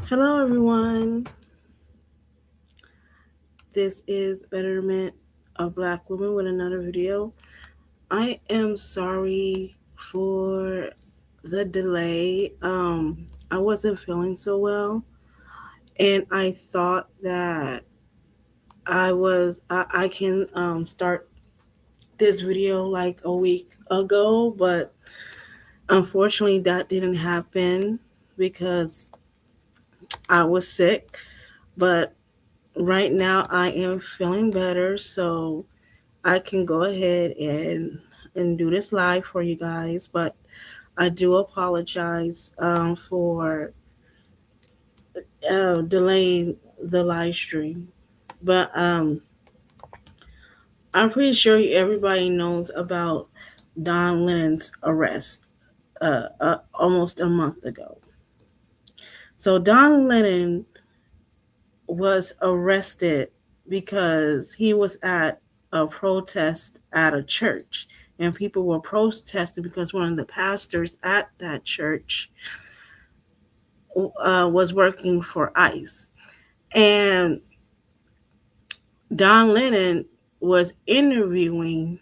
Hello, everyone. This is Betterment of Black Women with another video. I am sorry for the delay. I wasn't feeling so well, and I thought that I can start this video like a week ago, but unfortunately that didn't happen because I was sick. But right now I am feeling better, so I can go ahead and do this live for you guys. But I do apologize for delaying the live stream. But I'm pretty sure everybody knows about Don Lennon's arrest almost a month ago. So Don Lennon was arrested because he was at a protest at a church, and people were protesting because one of the pastors at that church was working for ICE. And Don Lennon was interviewing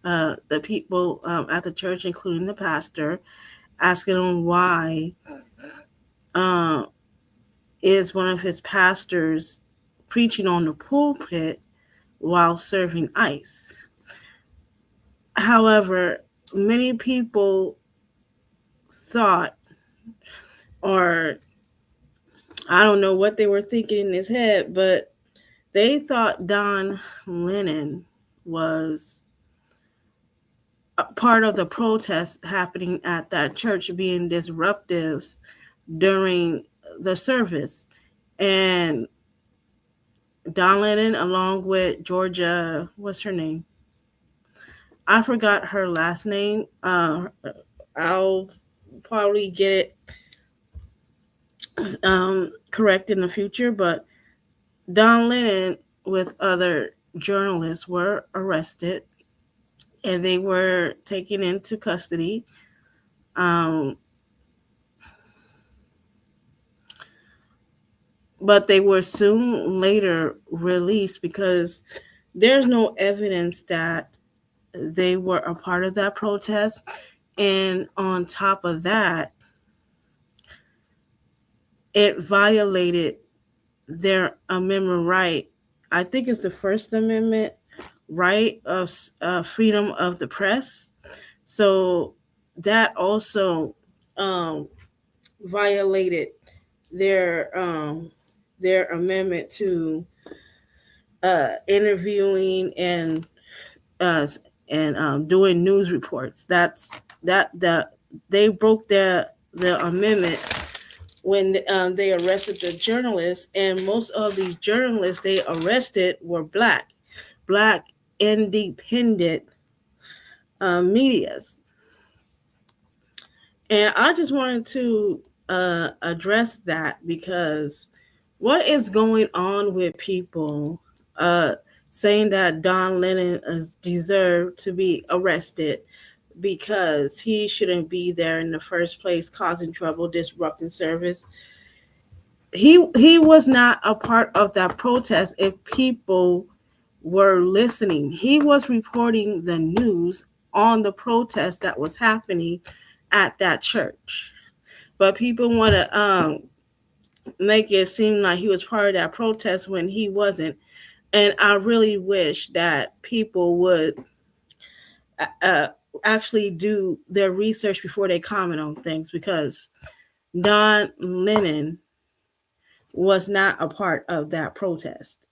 the people at the church, including the pastor, asking him why uh, is one of his pastors preaching on the pulpit while serving ICE. However, many people thought, or I don't know what they were thinking in his head, but they thought Don Lennon was a part of the protest happening at that church, being disruptive during the service. And Don Lennon, along with Georgia, what's her name? I forgot her last name. I'll probably get it correct in the future, but Don Lennon with other journalists were arrested and they were taken into custody. Um, but they were soon later released because there's no evidence that they were a part of that protest. And on top of that, it violated their amendment right. I think it's the First Amendment right of freedom of the press. So that also um, violated their um, their amendment to interviewing uh, and doing news reports. That they broke the amendment when they arrested the journalists, and most of these journalists they arrested were black independent medias. And I just wanted to address that because what is going on with people uh, saying that Don Lennon is deserved to be arrested because he shouldn't be there in the first place, causing trouble, disrupting service. He was not a part of that protest. If people were listening, he was reporting the news on the protest that was happening at that church. But people want to make it seem like he was part of that protest when he wasn't. And I really wish that people would uh, actually do their research before they comment on things, because Don Lennon was not a part of that protest.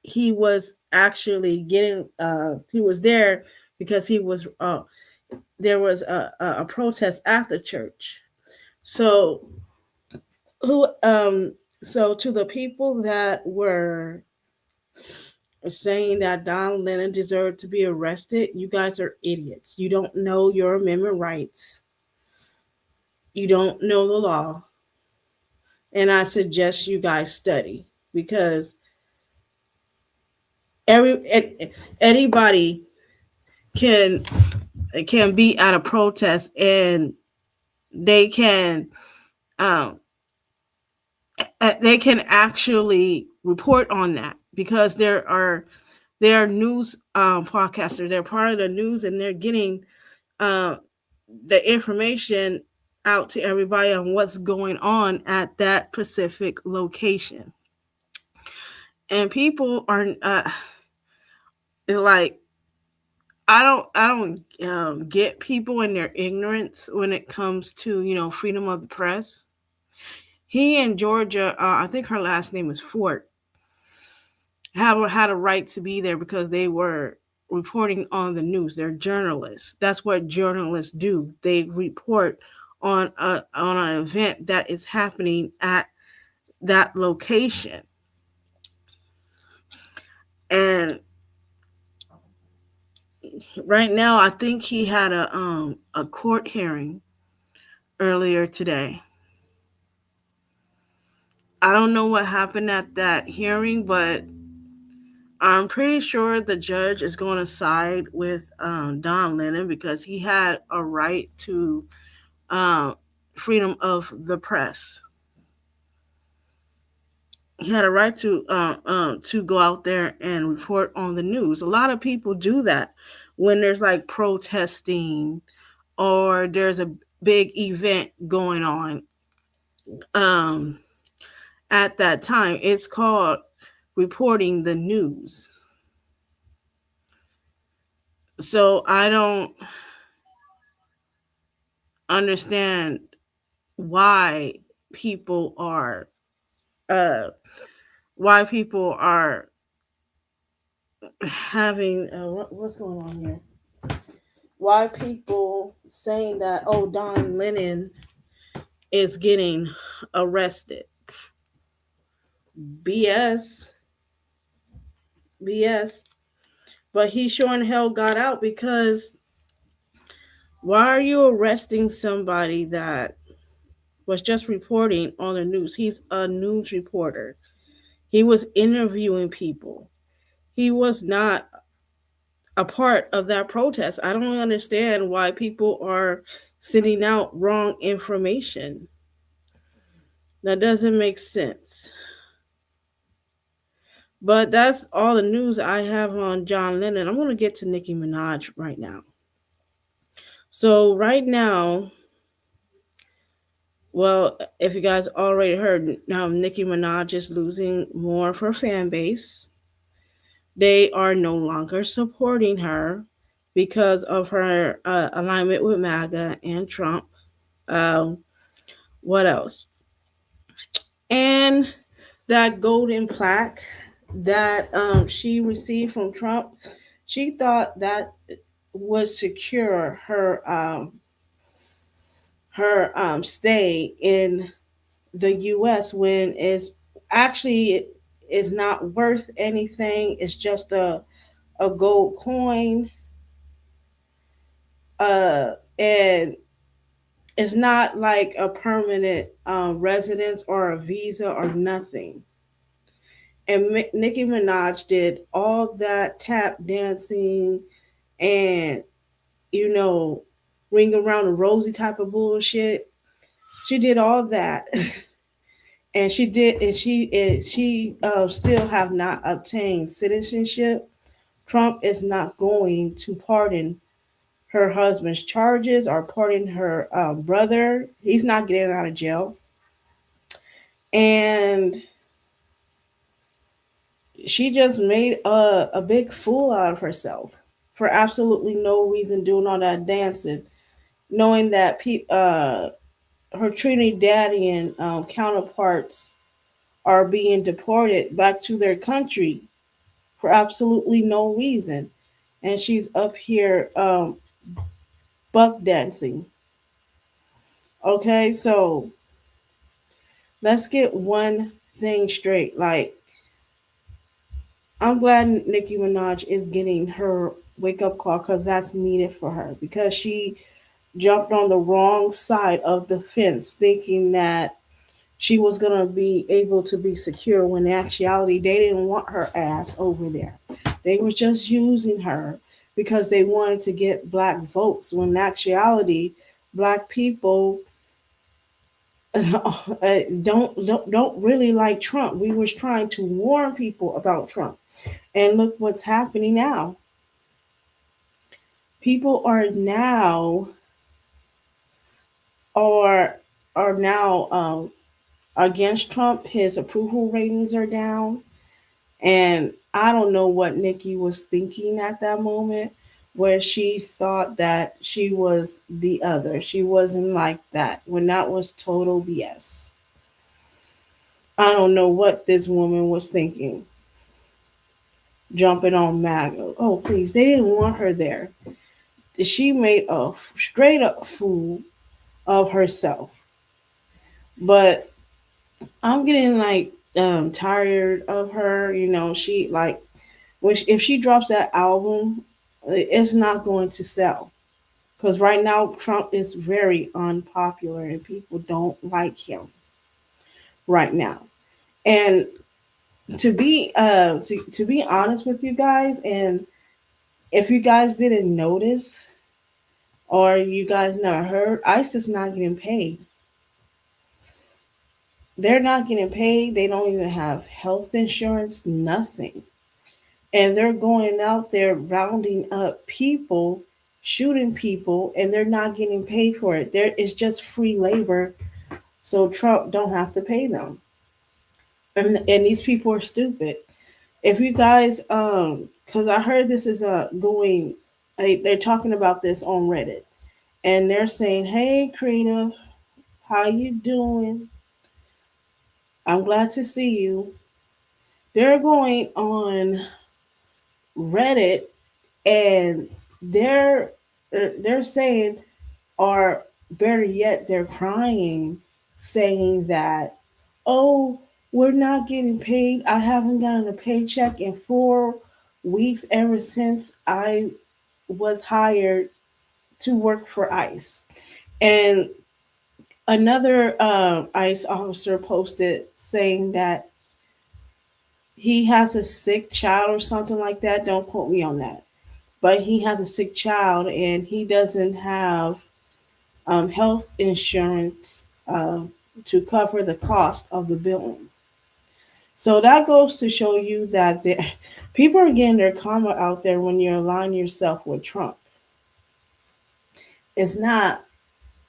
He was actually he was there because there was a protest at the church. So who so to the people that were saying that Don Lennon deserved to be arrested, you guys are idiots. You don't know your amendment rights. You don't know the law. And I suggest you guys study, because every anybody can be at a protest, and they can um they can actually report on that because there are news podcasters. They're part of the news, and they're getting uh, the information out to everybody on what's going on at that specific location. And people are like, I don't get people in their ignorance when it comes to freedom of the press. He in Georgia, I think her last name is Fort, have had a right to be there because they were reporting on the news. They're journalists. That's what journalists do. They report on an event that is happening at that location. And right now, I think he had a court hearing earlier today. I don't know what happened at that hearing, but I'm pretty sure the judge is going to side with Don Lennon because he had a right to uh, freedom of the press. He had a right to go out there and report on the news. A lot of people do that when there's like protesting or there's a big event going on. Um, at that time, it's called reporting the news. So I don't understand why people are uh why people are having what's going on here, why people saying that, oh, Don Lennon is getting arrested. BS. BS. But he sure in hell got out because why are you arresting somebody that was just reporting on the news? He's a news reporter. He was interviewing people. He was not a part of that protest. I don't understand why people are sending out wrong information. That doesn't make sense. But that's all the news I have on John Lennon. I'm going to get to Nicki Minaj right now. So, right now, well, if you guys already heard, now Nicki Minaj is losing more of her fan base. They are no longer supporting her because of her alignment with MAGA and Trump. Um, what else? And that golden plaque that she received from Trump, she thought that would secure her stay in the U.S. when it's actually is not worth anything. It's just a gold coin, and it's not like a permanent residence or a visa or nothing. And Nicki Minaj did all that tap dancing and you know ring around the rosy type of bullshit. She did all that, and she still have not obtained citizenship. Trump is not going to pardon her husband's charges or pardon her brother. He's not getting out of jail, and she just made a big fool out of herself for absolutely no reason, doing all that dancing, knowing that her Trinidadian counterparts are being deported back to their country for absolutely no reason. And she's up here buck dancing. Okay, so let's get one thing straight. Like, I'm glad Nicki Minaj is getting her wake up call because that's needed for her because she jumped on the wrong side of the fence thinking that she was going to be able to be secure when in actuality they didn't want her ass over there. They were just using her because they wanted to get black votes when in actuality black people don't really like Trump. We was trying to warn people about Trump, and look what's happening now. People are are now against Trump. His approval ratings are down, and I don't know what Nikki was thinking at that moment, where she thought that she was the other. She wasn't like that when that was total BS. I don't know what this woman was thinking, jumping on MAGA. Oh, please, they didn't want her there. She made a straight up fool of herself. But I'm getting like tired of her. You know, she like if she drops that album, it's not going to sell because right now Trump is very unpopular and people don't like him right now. And to be honest with you guys, and if you guys didn't notice or you guys never heard, ICE is not getting paid. They're not getting paid. They don't even have health insurance, nothing. And they're going out there rounding up people, shooting people, and they're not getting paid for it. There is just free labor, so Trump don't have to pay them. And these people are stupid. If you guys, because I heard this is going, they're talking about this on Reddit, and they're saying, "Hey, creative, how you doing? I'm glad to see you." They're going on Reddit and they're they're saying, or better yet, they're crying, saying that, "Oh, we're not getting paid. I haven't gotten a paycheck in 4 weeks ever since I was hired to work for ICE." And another ICE officer posted saying that he has a sick child or something like that. Don't quote me on that. But he has a sick child and he doesn't have health insurance to cover the cost of the billing. So that goes to show you that people are getting their karma out there when you align yourself with Trump. It's not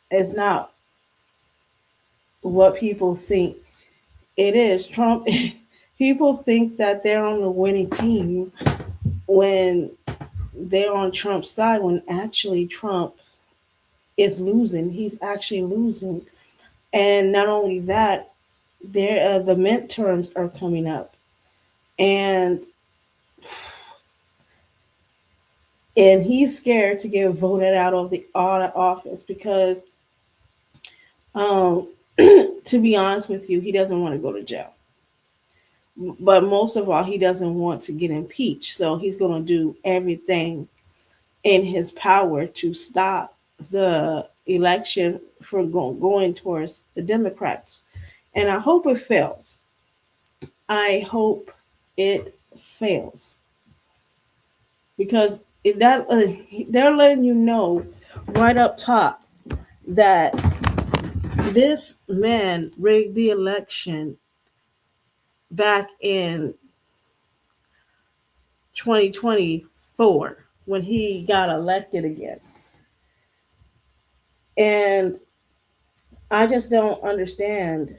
it's not what people think it is. Trump people think that they're on the winning team when they're on Trump's side when actually Trump is losing. He's actually losing. And not only that, there the midterms are coming up, and he's scared to get voted out of office because, um, to be honest with you, he doesn't want to go to jail. But most of all, he doesn't want to get impeached. So he's going to do everything in his power to stop the election from going towards the Democrats. And I hope it fails. I hope it fails because that they're letting you know right up top that this man rigged the election back in 2024 when he got elected again. And I just don't understand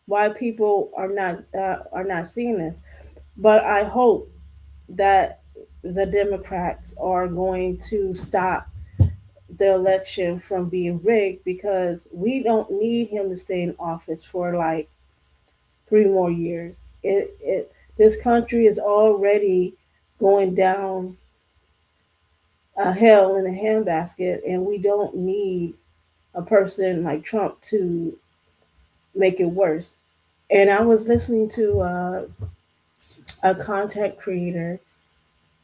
why people are not seeing this. But I hope that the Democrats are going to stop the election from being rigged because we don't need him to stay in office for like 3 more years. This country is already going down a hell in a handbasket, and we don't need a person like Trump to make it worse. And I was listening to a content creator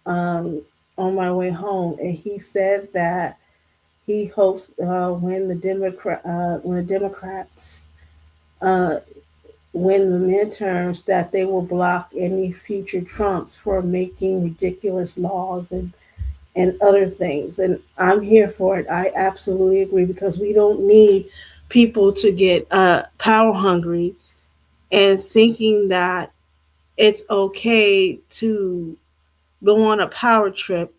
on my way home, and he said that he hopes when the Democrats uh, win the midterms that they will block any future Trumps for making ridiculous laws and other things. And I'm here for it. I absolutely agree because we don't need people to get power hungry and thinking that it's okay to go on a power trip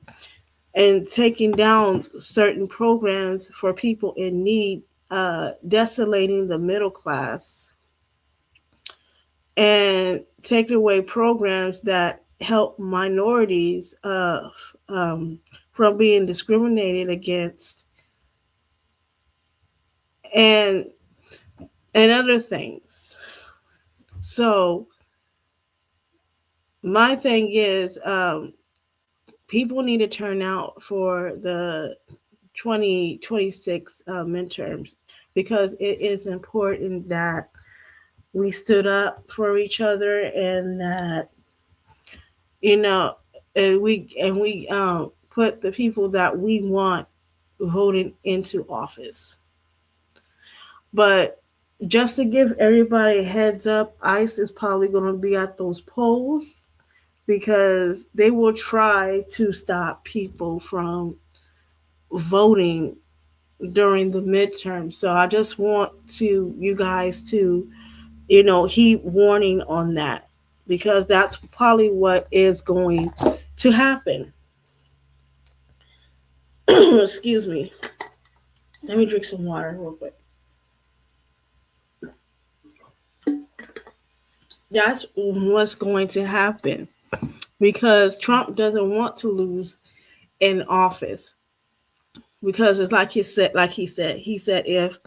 and taking down certain programs for people in need, desolating the middle class, and taking away programs that help minorities from being discriminated against, and other things. So my thing is, people need to turn out for the 2026 midterms, because it is important that we stood up for each other, and that, you know, and we put the people that we want voting into office. But just to give everybody a heads up, ICE is probably going to be at those polls, because they will try to stop people from voting during the midterm. So I just want to you guys to, heed warning on that, because that's probably what is going to happen. Excuse me. Let me drink some water real quick. That's what's going to happen, because Trump doesn't want to lose in office, because it's like he said if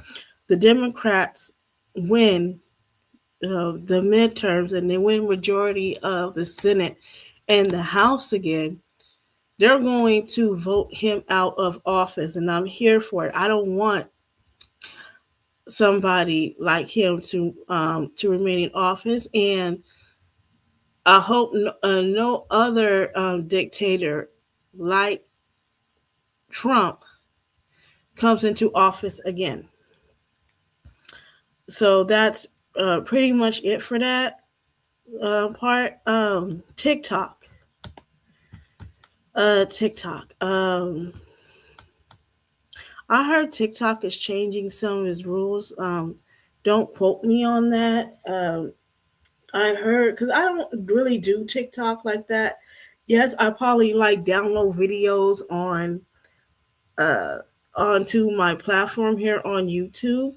the Democrats win the midterms and they win majority of the Senate and the House again, they're going to vote him out of office, and I'm here for it. I don't want somebody like him to remain in office, and I hope no other dictator like Trump comes into office again. So that's pretty much it for that part. TikTok. TikTok. I heard TikTok is changing some of its rules. Don't quote me on that. I heard, because I don't really do TikTok like that. Yes, I probably like download videos uh onto my platform here on YouTube.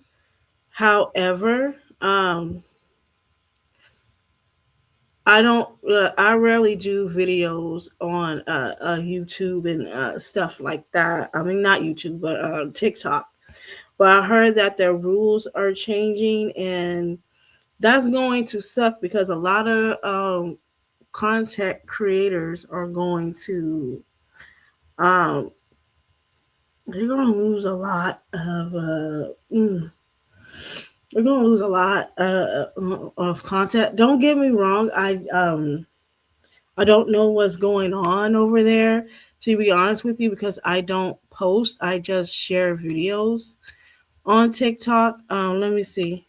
However, I don't. I rarely do videos on YouTube and stuff like that. I mean, not YouTube, but TikTok. But I heard that their rules are changing, and that's going to suck, because a lot of content creators are going to um, they're going to lose a lot of they're going to lose a lot of content. Don't get me wrong. I don't know what's going on over there, to be honest with you, because I don't post. I just share videos on TikTok. Let me see.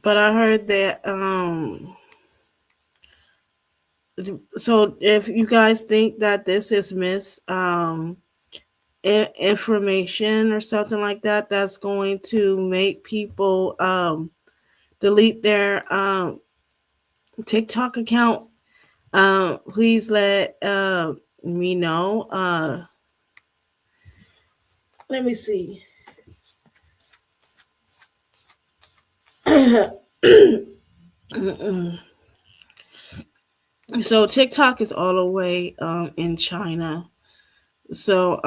But I heard that so if you guys think that this is information or something like that, that's going to make people delete their TikTok account, please let me know. Let me see. So TikTok is all the way in China. So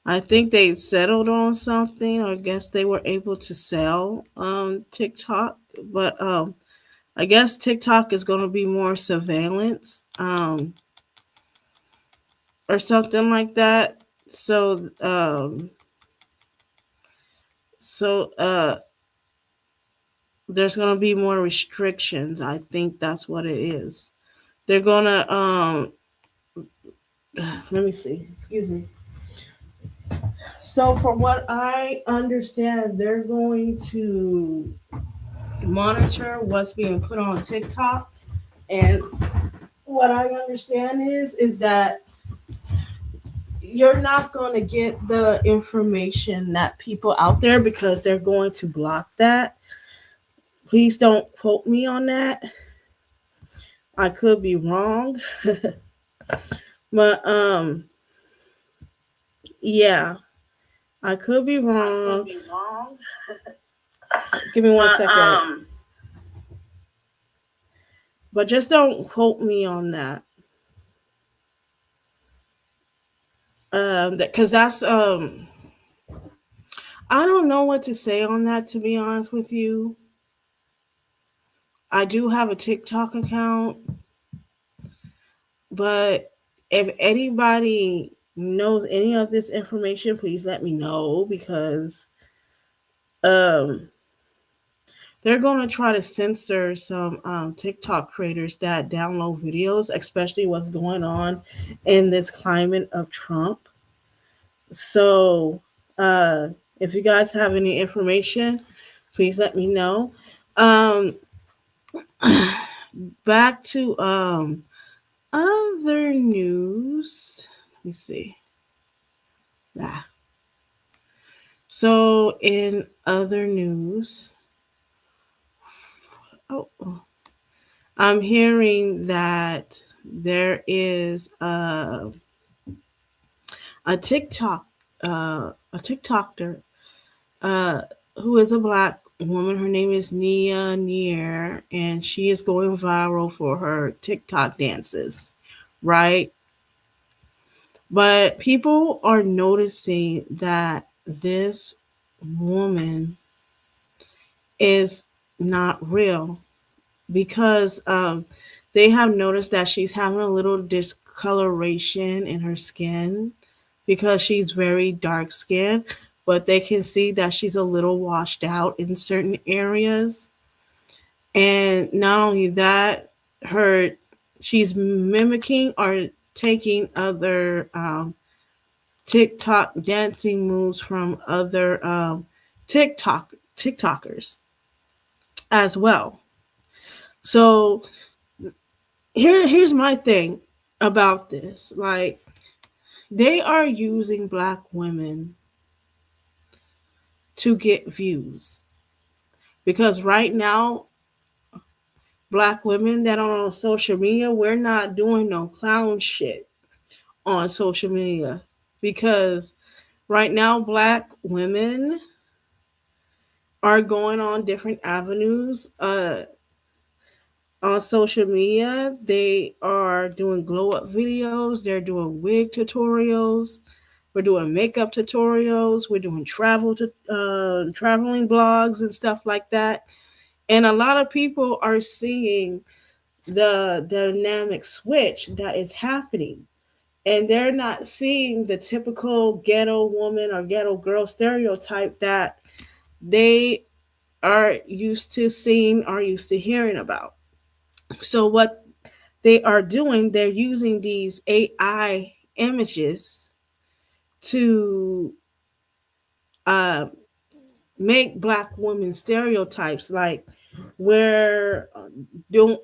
I think they settled on something, or I guess they were able to sell TikTok, but I guess TikTok is going to be more surveillance or something like that. So so there's going to be more restrictions. I think that's what it is. They're going to let me see. Excuse me. So from what I understand, they're going to monitor what's being put on TikTok. And what I understand is that you're not going to get the information that people out there because they're going to block that. Please don't quote me on that. I could be wrong. But yeah, I could be wrong. Give me one second. But just don't quote me on that. Because I don't know what to say on that, to be honest with you. I do have a TikTok account, but if anybody knows any of this information, please let me know because um they're going to try to censor some TikTok creators that download videos, especially what's going on in this climate of Trump. So, uh, if you guys have any information, please let me know. Um, back to other news. Let me see. Yeah. So, in other news, oh, I'm hearing that there is a TikTok, a TikToker, uh, who is a black woman. Her name is Nia Near, and she is going viral for her TikTok dances, right? But people are noticing that this woman is not real because they have noticed that she's having a little discoloration in her skin because she's very dark skinned, but they can see that she's a little washed out in certain areas. And not only that, her she's mimicking or taking other TikTok dancing moves from other TikTokers as well. So here's my thing about this. Like they are using black women to get views. Because right now, black women that are on social media, we're not doing no clown shit on social media. Because right now, black women are going on different avenues on social media. They are doing glow up videos, they're doing wig tutorials, we're doing makeup tutorials, we're doing traveling blogs and stuff like that. And a lot of people are seeing the dynamic switch that is happening. And they're not seeing the typical ghetto woman or ghetto girl stereotype that they are used to seeing or used to hearing about. So, what they are doing, they're using these AI images to uh, make black women stereotypes like we're doing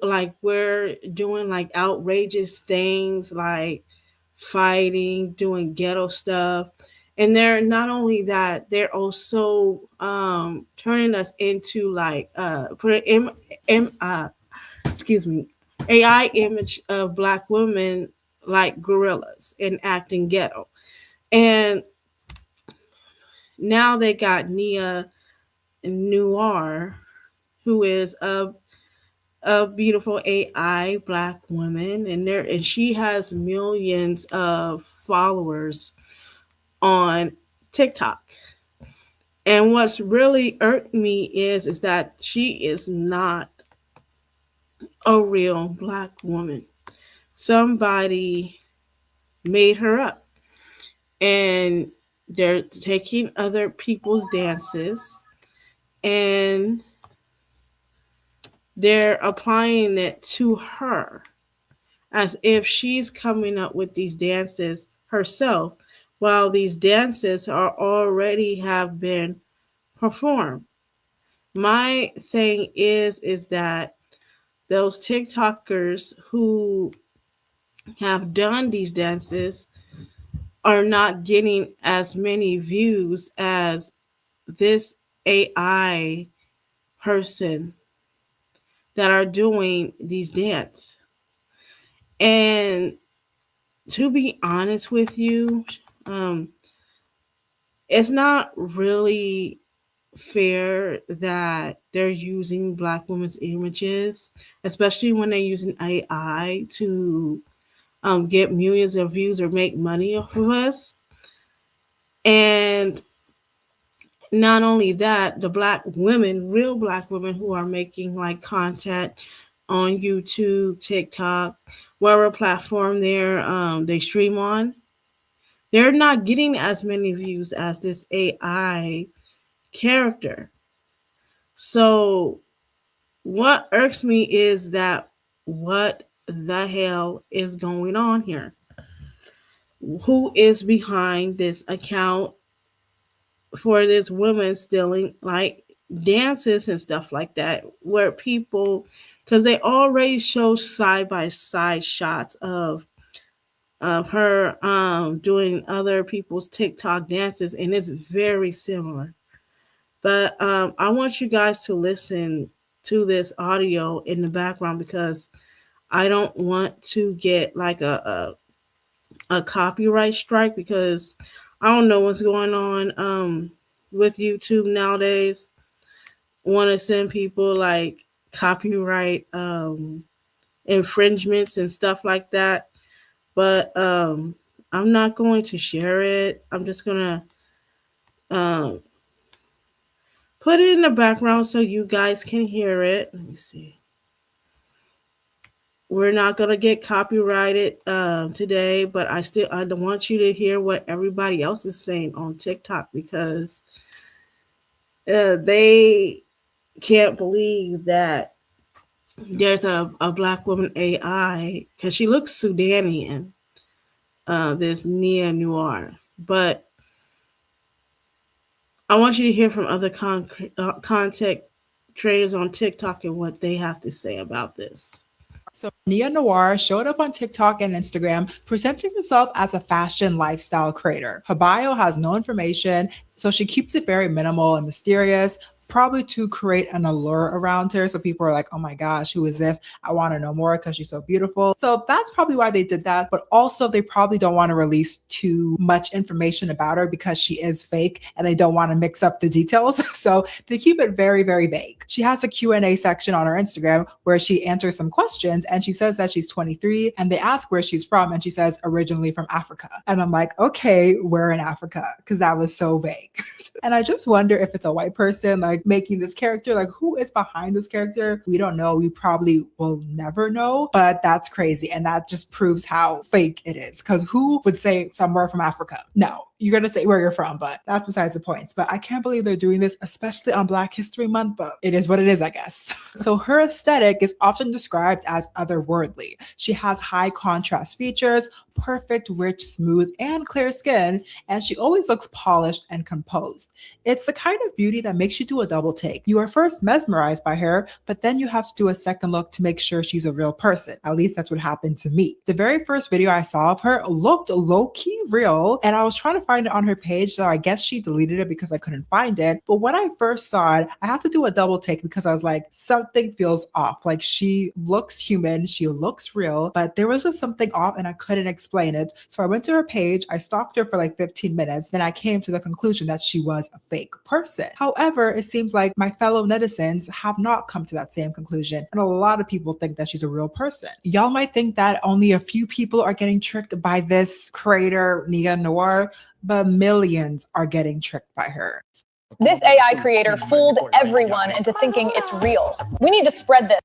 like outrageous things like fighting, doing ghetto stuff. And they're not only that, they're also turning us into like put an excuse me, AI image of black women like gorillas and acting ghetto. And now they got Nia Noir, who is a beautiful AI black woman, and she has millions of followers on TikTok. And what's really irked me is that she is not a real black woman. Somebody made her up, and they're taking other people's dances and they're applying it to her as if she's coming up with these dances herself while these dances are already have been performed. My thing is that those TikTokers who have done these dances are not getting as many views as this AI person that are doing these dance. And to be honest with you, um, it's not really fair that they're using Black women's images, especially when they're using AI to get millions of views or make money off of us. And not only that, the Black women, real Black women who are making like content on YouTube, TikTok, whatever platform they stream on, they're not getting as many views as this AI character. So what irks me is that what the hell is going on here? Who is behind this account for this woman stealing like dances and stuff like that? Where people, because they already show side by side shots of her doing other people's TikTok dances, and it's very similar. But I want you guys to listen to this audio in the background because I don't want to get like a copyright strike because I don't know what's going on with YouTube nowadays. Want to send people like copyright infringements and stuff like that, but I'm not going to share it. I'm just gonna um, put it in the background so you guys can hear it. Let me see. We're not gonna get copyrighted today, but I don't want you to hear what everybody else is saying on TikTok because they can't believe that there's a Black woman AI because she looks Sudanian. This Nia Noir, but I want you to hear from other content creators on TikTok and what they have to say about this. So Nia Noir showed up on TikTok and Instagram presenting herself as a fashion lifestyle creator. Her bio has no information, so she keeps it very minimal and mysterious, probably to create an allure around her. So people are like, oh my gosh, who is this? I want to know more because she's so beautiful. So that's probably why they did that. But also they probably don't want to release too much information about her because she is fake and they don't want to mix up the details. So they keep it very, very vague. She has a Q&A section on her Instagram where she answers some questions and she says that she's 23 and they ask where she's from and she says originally from Africa. And I'm like, okay, where in Africa? Because that was so vague. And I just wonder if it's a white person like making this character, like who is behind this character? We don't know. We probably will never know, but that's crazy. And that just proves how fake it is. Because who would say somewhere from Africa? No, you're going to say where you're from, but that's besides the point. But I can't believe they're doing this, especially on Black History Month, but it is what it is, I guess. So her aesthetic is often described as otherworldly. She has high contrast features, perfect, rich, smooth, and clear skin, and she always looks polished and composed. It's the kind of beauty that makes you do a double take. You are first mesmerized by her, but then you have to do a second look to make sure she's a real person. At least that's what happened to me. The very first video I saw of her looked low-key real, and I was trying to find it on her page, so I guess she deleted it because I couldn't find it. But when I first saw it, I had to do a double take because I was like, something feels off. Like she looks human, she looks real, but there was just something off and I couldn't explain it. So I went to her page, I stalked her for like 15 minutes, then I came to the conclusion that she was a fake person. However, it seems like my fellow netizens have not come to that same conclusion, and a lot of people think that she's a real person. Y'all might think that only a few people are getting tricked by this creator, Nia Noir, but millions are getting tricked by her. This AI creator fooled everyone into thinking it's real. We need to spread this.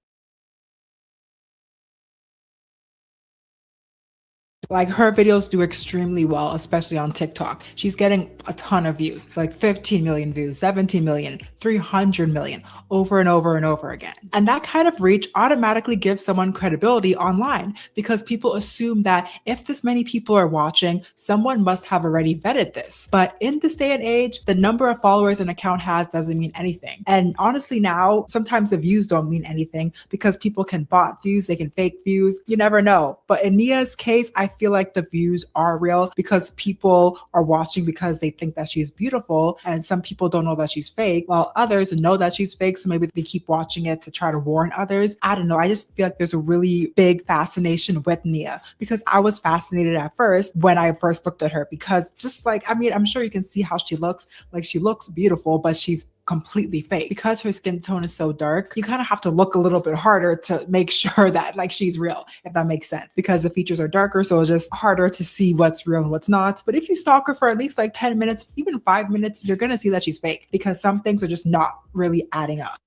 Like her videos do extremely well, especially on TikTok. She's getting a ton of views, like 15 million views, 17 million, 300 million, over and over and over again. And that kind of reach automatically gives someone credibility online because people assume that if this many people are watching, someone must have already vetted this. But in this day and age, the number of followers an account has doesn't mean anything. And honestly, now sometimes the views don't mean anything because people can bot views, they can fake views. You never know. But in Nia's case, I feel like the views are real because people are watching because they think that she's beautiful, and some people don't know that she's fake, while others know that she's fake, so maybe they keep watching it to try to warn others. I don't know. I just feel like there's a really big fascination with Nia because I was fascinated at first when I first looked at her because just like, I mean, I'm sure you can see how she looks. Like she looks beautiful, but she's completely fake. Because her skin tone is so dark, you kind of have to look a little bit harder to make sure that like she's real, if that makes sense, because the features are darker, so it's just harder to see what's real and what's not. But if you stalk her for at least like 10 minutes, even 5 minutes, you're gonna see that she's fake because some things are just not really adding up.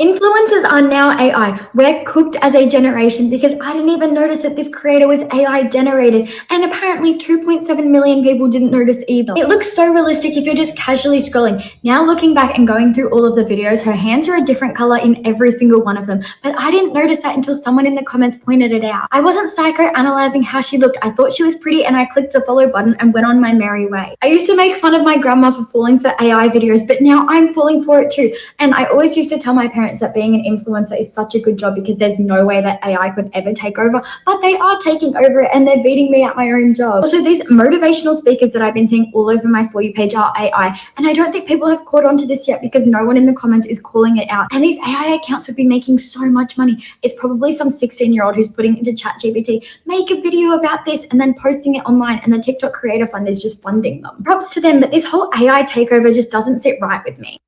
Influencers are now AI. We're cooked as a generation because I didn't even notice that this creator was AI generated, and apparently 2.7 million people didn't notice either. It looks so realistic if you're just casually scrolling. Now looking back and going through all of the videos, her hands are a different color in every single one of them, but I didn't notice that until someone in the comments pointed it out. I wasn't psychoanalyzing how she looked. I thought she was pretty and I clicked the follow button and went on my merry way. I used to make fun of my grandma for falling for AI videos, but now I'm falling for it too. And I always used to tell my parents that being an influencer is such a good job because there's no way that AI could ever take over, but they are taking over it and they're beating me at my own job. Also, these motivational speakers that I've been seeing all over my For You page are AI, and I don't think people have caught on to this yet because no one in the comments is calling it out. And these AI accounts would be making so much money. It's probably some 16-year-old who's putting into ChatGPT, make a video about this and then posting it online, and the TikTok creator fund is just funding them. Props to them, but this whole AI takeover just doesn't sit right with me.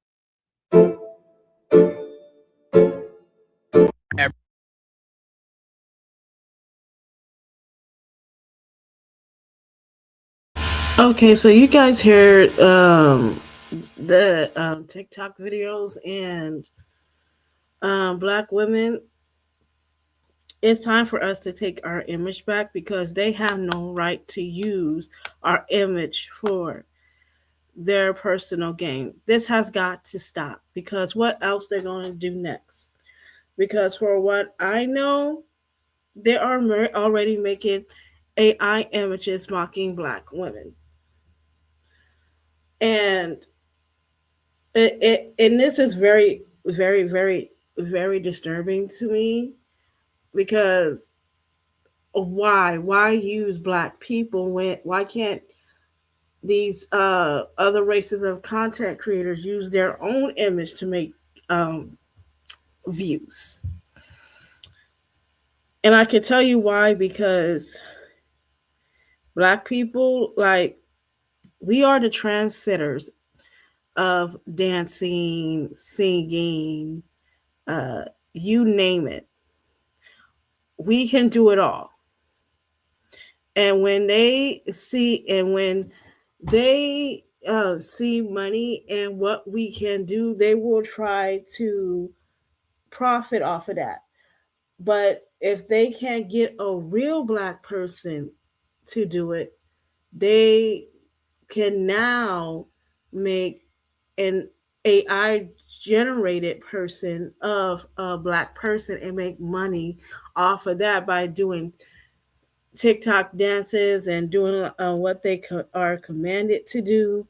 Okay, so you guys heard the TikTok videos and Black women. It's time for us to take our image back because they have no right to use our image for their personal gain. This has got to stop because what else they're going to do next? Because for what I know, they are already making AI images mocking Black women. And and this is very, very, very, very disturbing to me because why use Black people when why can't these other races of content creators use their own image to make um, views? And I can tell you why, because Black people, like, we are the trendsetters of dancing, singing, uh, you name it. We can do it all. And when they see money and what we can do, they will try to profit off of that. But if they can't get a real Black person to do it, they can now make an AI generated person of a Black person and make money off of that by doing TikTok dances and doing what they are commanded to do.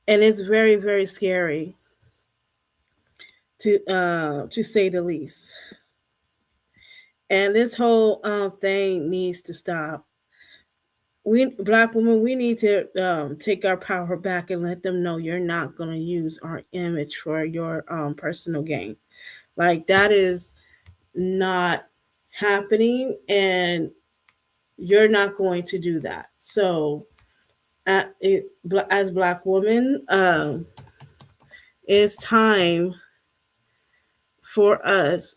And it's very, very scary to say the least. And this whole thing needs to stop. We Black women, we need to take our power back and let them know you're not going to use our image for your personal gain. Like that is not happening, and you're not going to do that. So, as Black women, it's time for us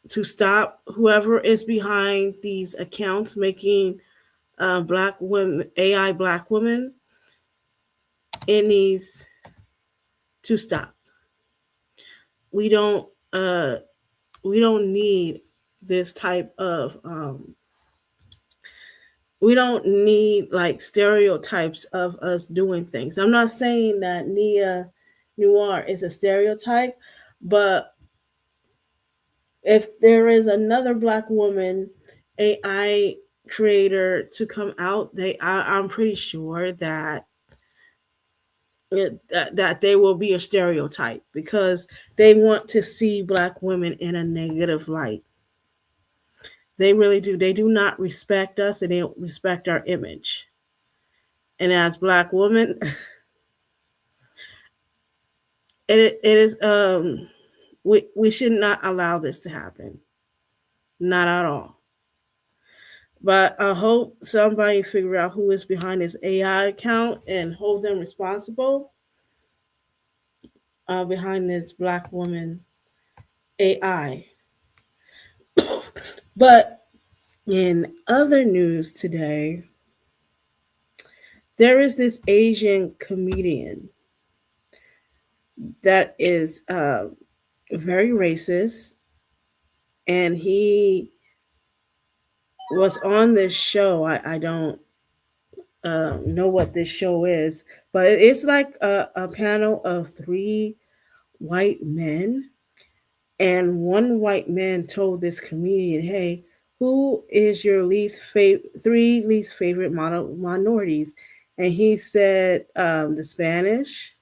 to stop whoever is behind these accounts making Black women AI Black women. It needs to stop. We don't uh, we don't need this type of we don't need like stereotypes of us doing things. I'm not saying that Nia Noir is a stereotype, but if there is another black woman AI creator to come out, I'm pretty sure that that they will be a stereotype because they want to see black women in a negative light. They really do. They do not respect us and they don't respect our image. And as black women, it is we should not allow this to happen. Not at all. But I hope somebody figure out who is behind this AI account and hold them responsible behind this black woman AI. But in other news today, there is this Asian comedian that is very racist, and he was on this show. I don't know what this show is, but it's like a panel of three white men, and one white man told this comedian, "Hey, who is your three least favorite minorities?" And he said the Spanish,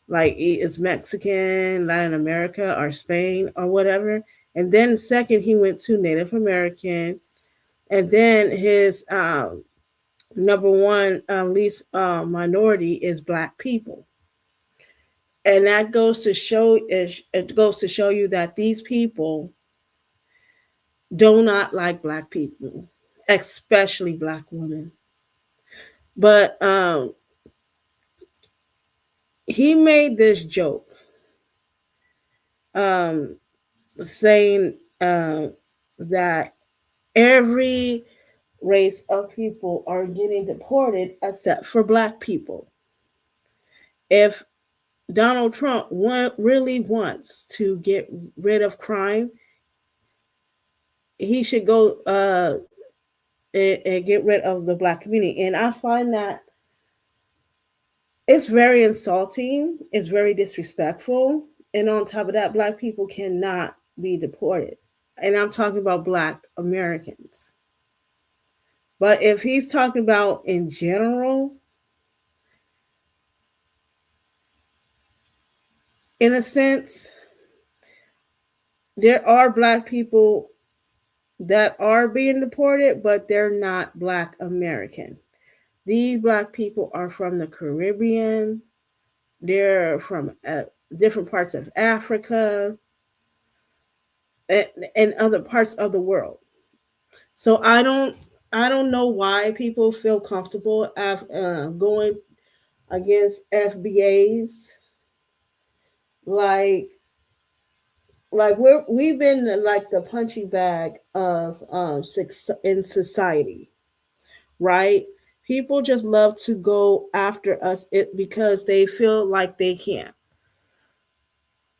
like it's Mexican, Latin America, or Spain, or whatever. And then second, he went to Native American, and then his number one least minority is black people. And that goes to show it goes to show you that these people do not like black people, especially black women. But he made this joke um, saying that every race of people are getting deported except for black people. If Donald Trump really wants to get rid of crime, he should go and get rid of the black community. And I find that it's very insulting, it's very disrespectful. And on top of that, black people cannot be deported. And I'm talking about black Americans. But if he's talking about in general, in a sense, there are black people that are being deported, but they're not black American. These black people are from the Caribbean, they're from different parts of Africa and, and other parts of the world. So I don't know why people feel comfortable going against FBAs. Like we've been like the punching bag of in society, right? People just love to go after us because they feel like they can,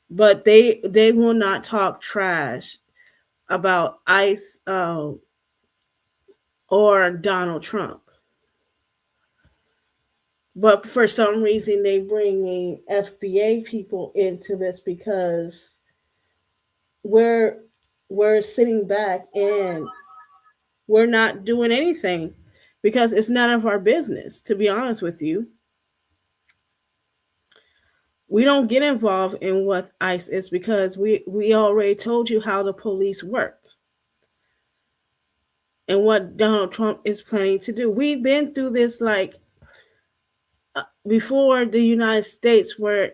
but they will not talk trash about ICE or Donald Trump. But for some reason, they bring in FBA people into this because we're we're sitting back and we're not doing anything because it's none of our business. To be honest with you, we don't get involved in what ICE is because we already told you how the police work and what Donald Trump is planning to do. We've been through this like before the United States were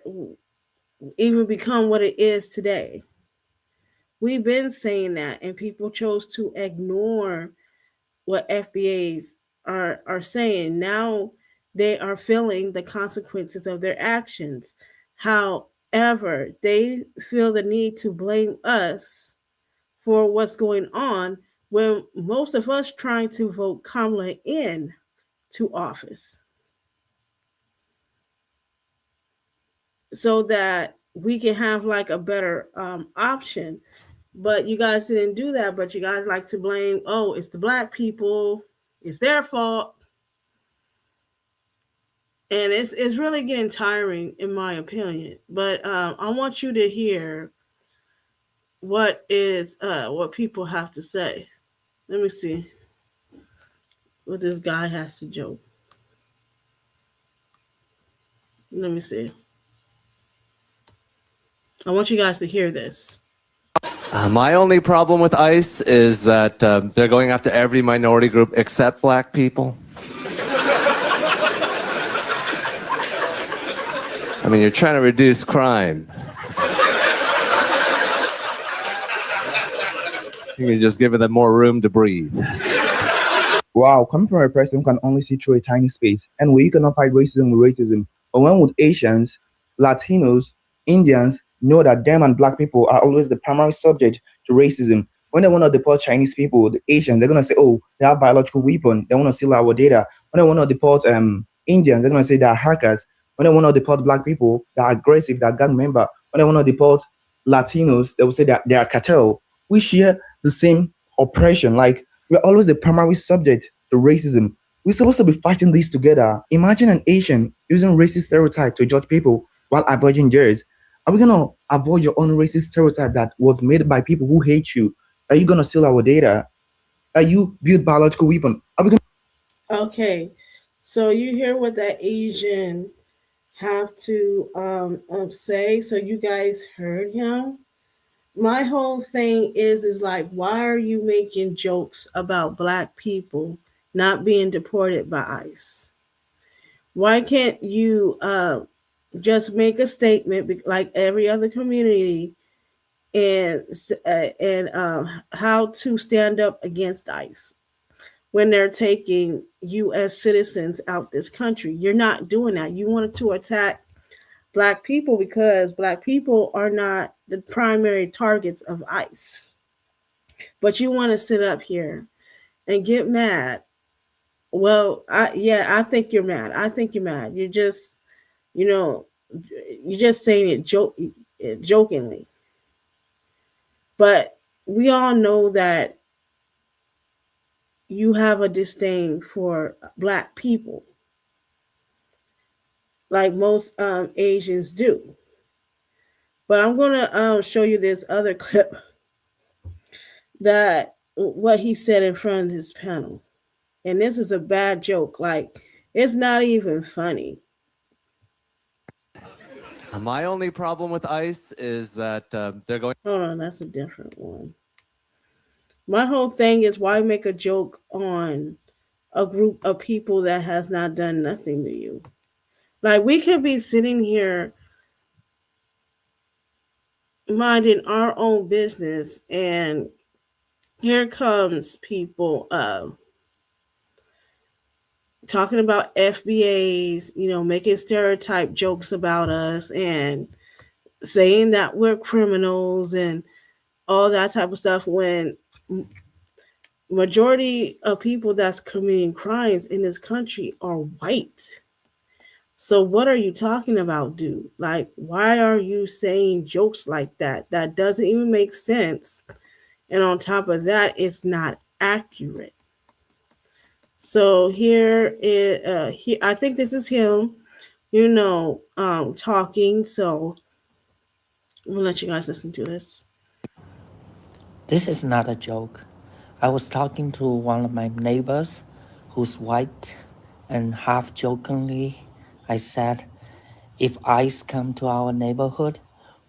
even become what it is today. We've been saying that, and people chose to ignore what FBAs are saying. Now they are feeling the consequences of their actions. However, they feel the need to blame us for what's going on when most of us trying to vote Kamala in to office so that we can have like a better option. But you guys didn't do that. But you guys like to blame, oh, it's the black people. It's their fault, and it's really getting tiring, in my opinion. But I want you to hear what people have to say. Let me see what this guy has to joke. Let me see. I want you guys to hear this. My only problem with ICE is that they're going after every minority group except black people. I mean, you're trying to reduce crime. You can just give them more room to breathe. Wow, coming from a person who can only see through a tiny space, and where you cannot fight racism with racism. But when would Asians, Latinos, Indians know that them and black people are always the primary subject to racism? When they want to deport Chinese people, the Asians, they're gonna say, "Oh, they have biological weapon. They want to steal our data." When they want to deport Indians, they're gonna say they are hackers. When they want to deport black people, they are aggressive, they are gang member. When they want to deport Latinos, they will say that they are cartel. We share the same oppression. Like, we're always the primary subject to racism. We're supposed to be fighting this together. Imagine an Asian using racist stereotype to judge people while avoiding theirs. Are we gonna avoid your own racist stereotype that was made by people who hate you? Are you gonna steal our data? Are you build biological weapon? Are we gonna Okay, so you hear what that Asian have to say. So you guys heard him. My whole thing is like, why are you making jokes about black people not being deported by ICE? Why can't you just make a statement like every other community and how to stand up against ICE when they're taking U.S. citizens out this country? You're not doing that. You wanted to attack black people because black people are not the primary targets of ICE. But you want to sit up here and get mad. Well, I think you're mad. I think you're mad. You're just, you know, you're just saying it jokingly. But we all know that you have a disdain for black people, like most Asians do. But I'm gonna show you this other clip that what he said in front of this panel, and this is a bad joke. Like, it's not even funny. My only problem with ICE is that they're going. Hold on, that's a different one. My whole thing is, why make a joke on a group of people that has not done nothing to you? Like, we could be sitting here minding our own business, and here comes people talking about FBAs, making stereotype jokes about us and saying that we're criminals and all that type of stuff, when majority of people that's committing crimes in this country are white. So what are you talking about, dude? Like, why are you saying jokes like that? That doesn't even make sense. And on top of that, it's not accurate. So I think this is him, talking. So I'm gonna let you guys listen to this. This is not a joke. I was talking to one of my neighbors who's white, and half jokingly, I said, if ICE come to our neighborhood,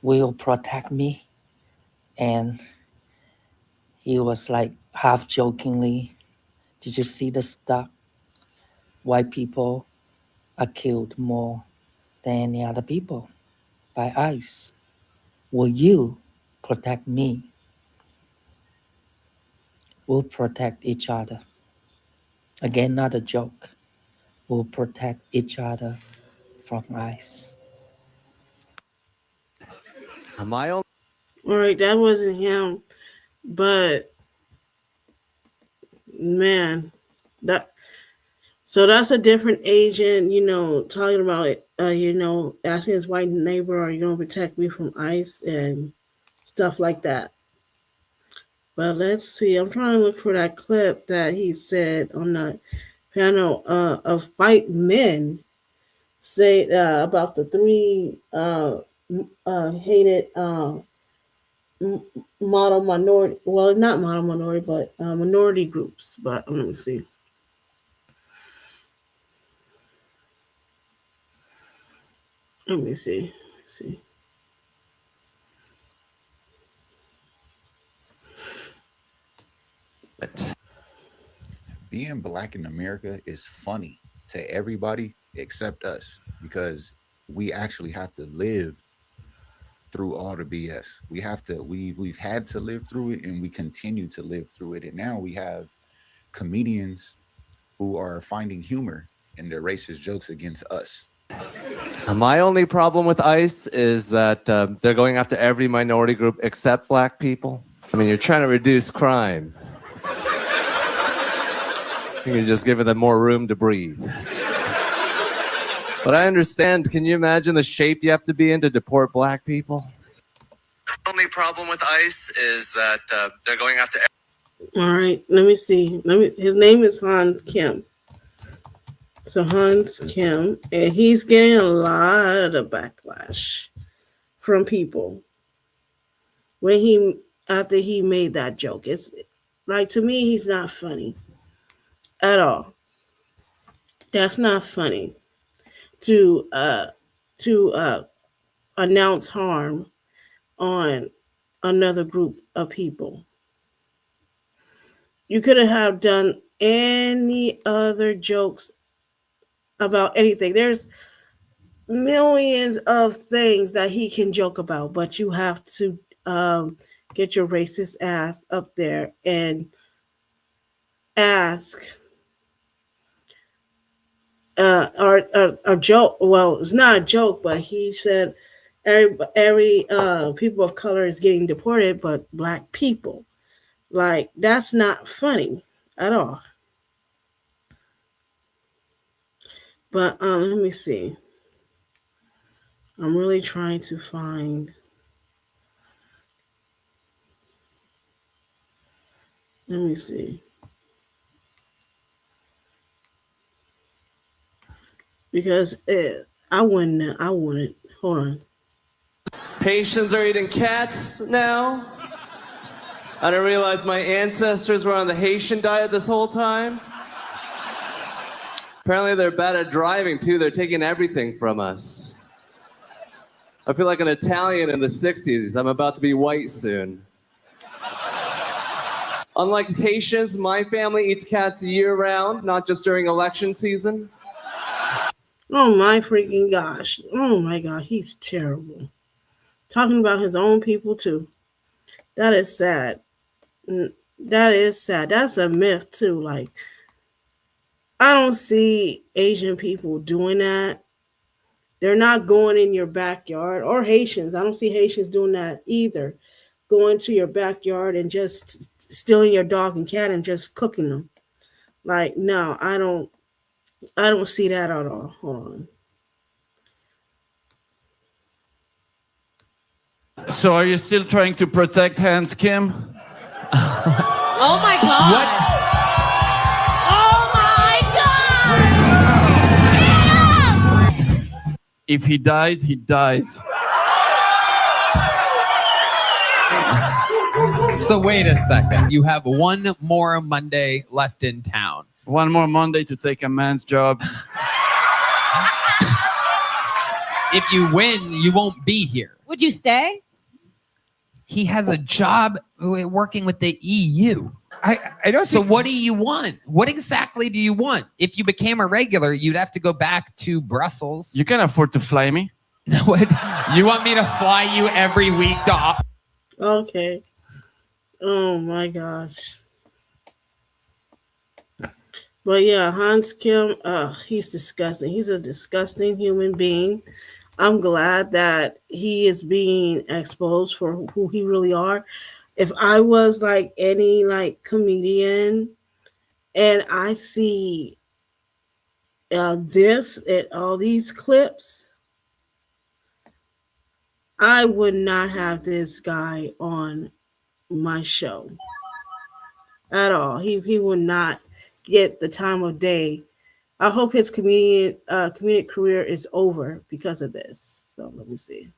will protect me? And he was like, half jokingly, did you see the stuff? White people are killed more than any other people by ICE. Will you protect me? We'll protect each other. Again, not a joke. We'll protect each other from ICE. My only. All right, that wasn't him, but man, that so that's a different agent, talking about it, asking his white neighbor, "Are you gonna protect me from ICE?" and stuff like that. But let's see. I'm trying to look for that clip that he said on the panel of white men say about the three hated model minority. Well, not model minority, but minority groups. But let me see. Let me see. Let's see. Being black in America is funny to everybody except us, because we actually have to live through all the BS. We've had to live through it, and we continue to live through it. And now we have comedians who are finding humor in their racist jokes against us. My only problem with ICE is that they're going after every minority group except black people. I mean, you're trying to reduce crime. You're just giving them more room to breathe. But I understand. Can you imagine the shape you have to be in to deport black people? The only problem with ICE is that they're going after. All right, let me see. His name is Hans Kim. So Hans Kim, and he's getting a lot of backlash from people after he made that joke. It's like, to me, he's not funny at all. That's not funny to announce harm on another group of people. You could have done any other jokes about anything. There's millions of things that he can joke about, but you have to get your racist ass up there and ask a joke. Well, it's not a joke, but he said every people of color is getting deported, but black people. Like, that's not funny at all. But let me see. I'm really trying to find. Let me see. Because I wouldn't. Hold on. Haitians are eating cats now? I didn't realize my ancestors were on the Haitian diet this whole time. Apparently they're bad at driving too. They're taking everything from us. I feel like an Italian in the 60s. I'm about to be white soon. Unlike Haitians, my family eats cats year-round, not just during election season. Oh my freaking gosh. Oh my God, he's terrible. Talking about his own people too. That is sad. That is sad. That's a myth too. Like, I don't see Asian people doing that. They're not going in your backyard, or Haitians. I don't see Haitians doing that either. Going to your backyard and just stealing your dog and cat and just cooking them. Like, no, I don't see that at all. Hold on. So are you still trying to protect Hans Kim? Oh my God. What? Oh my God. If he dies, he dies. So wait a second. You have one more Monday left in town. One more Monday to take a man's job. If you win, you won't be here. Would you stay? He has a job working with the EU. I don't. So what do you want? What exactly do you want? If you became a regular, you'd have to go back to Brussels. You can afford to fly me. What? You want me to fly you every week to? Okay. Oh my gosh. But yeah, Hans Kim, he's disgusting. He's a disgusting human being. I'm glad that he is being exposed for who he really are. If I was like any comedian and I see this and all these clips, I would not have this guy on my show. at all. He will not get the time of day. I hope his comedic career is over because of this. So let me see.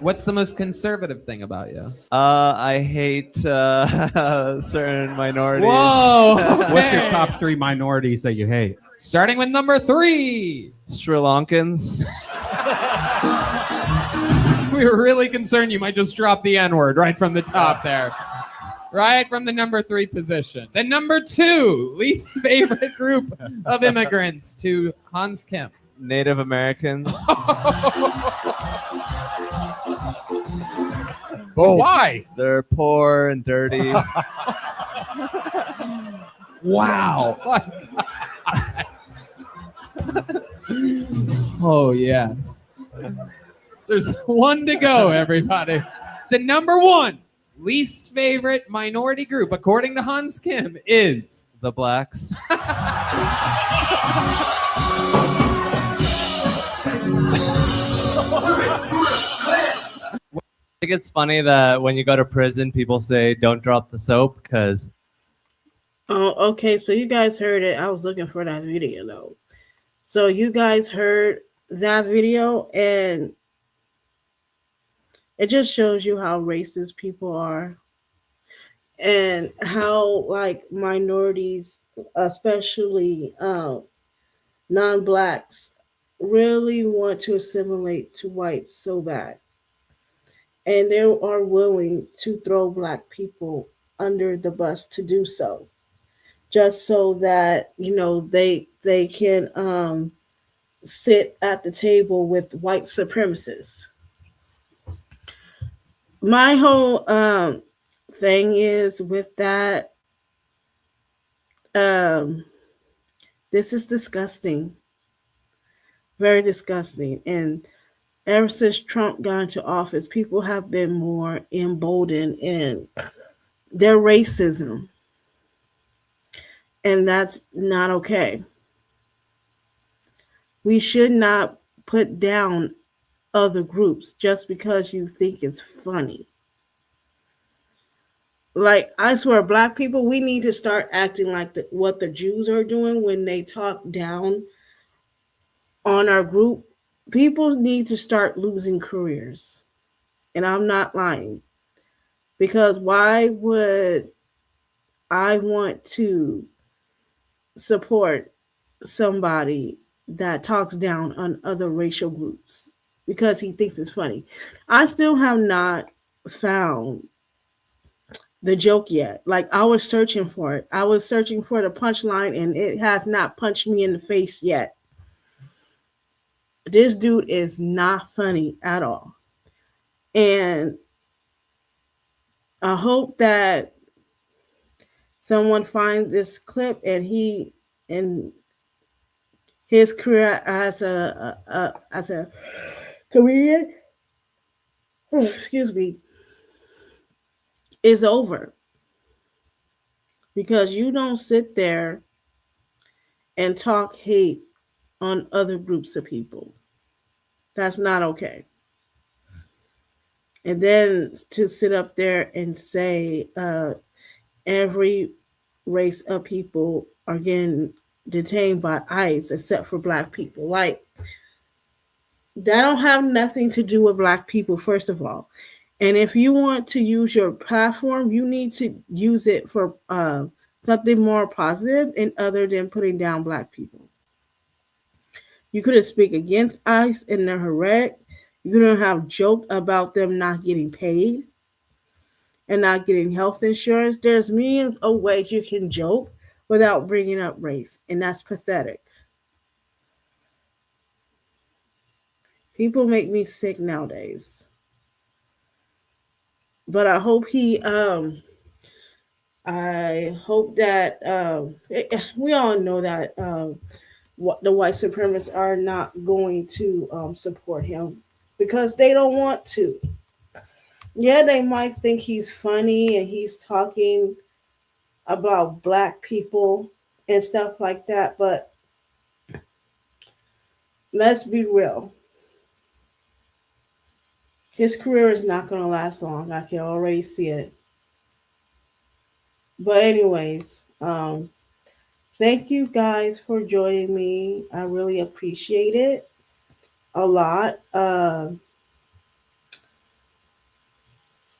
What's the most conservative thing about you? I hate certain minorities. Whoa! What's your okay. top 3 minorities that you hate? Starting with number 3. Sri Lankans. We were really concerned you might just drop the N-word right from the top there. Right from the number 3 position. Then number 2, least favorite group of immigrants to Hans Kim. Native Americans. Why? They're poor and dirty. Wow. Oh, yes. There's one to go, everybody. The number 1 least favorite minority group, according to Hans Kim, is the blacks. I think it's funny that when you go to prison, people say don't drop the soap because. Oh, okay. So you guys heard it. I was looking for that video though. So you guys heard that video, and it just shows you how racist people are, and how like minorities, especially non-blacks, really want to assimilate to whites so bad. And they are willing to throw black people under the bus to do so, just so that they can sit at the table with white supremacists. My whole thing is with that. This is disgusting, very disgusting, and ever since Trump got into office, people have been more emboldened in their racism. And that's not okay. We should not put down other groups just because you think it's funny. Like, I swear, black people, we need to start acting like what the Jews are doing when they talk down on our group. People need to start losing careers. And I'm not lying. Because why would I want to support somebody that talks down on other racial groups because he thinks it's funny? I still have not found the joke yet. Like, I was searching for it. I was searching for the punchline, and it has not punched me in the face yet. This dude is not funny at all. And I hope that someone finds this clip and his career as a comedian, excuse me, is over. Because you don't sit there and talk hate on other groups of people. That's not okay. And then to sit up there and say every race of people are getting detained by ICE except for black people. Like, that don't have nothing to do with black people, first of all. And if you want to use your platform, you need to use it for something more positive and other than putting down black people. You couldn't speak against ICE and their heretic. You couldn't have joked about them not getting paid and not getting health insurance. There's millions of ways you can joke without bringing up race, and that's pathetic. People make me sick nowadays. But I hope I hope that we all know that what the white supremacists are not going to support him because they don't want to. Yeah, they might think he's funny and he's talking about black people and stuff like that, but let's be real. His career is not going to last long. I can already see it. But anyways, thank you guys for joining me. I really appreciate it a lot.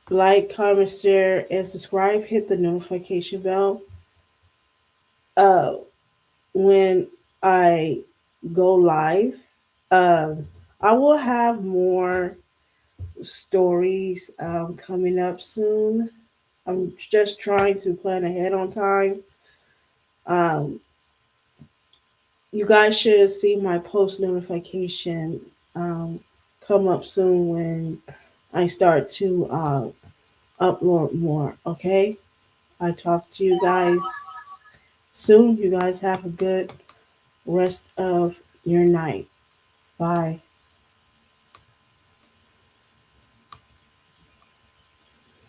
Like, comment, share, and subscribe. Hit the notification bell. Uh, when I go live, I will have more stories coming up soon. I'm just trying to plan ahead on time. Um, you guys should see my post notification um, come up soon when I start to upload more. Okay, I talk to you guys soon. You guys have a good rest of your night. Bye.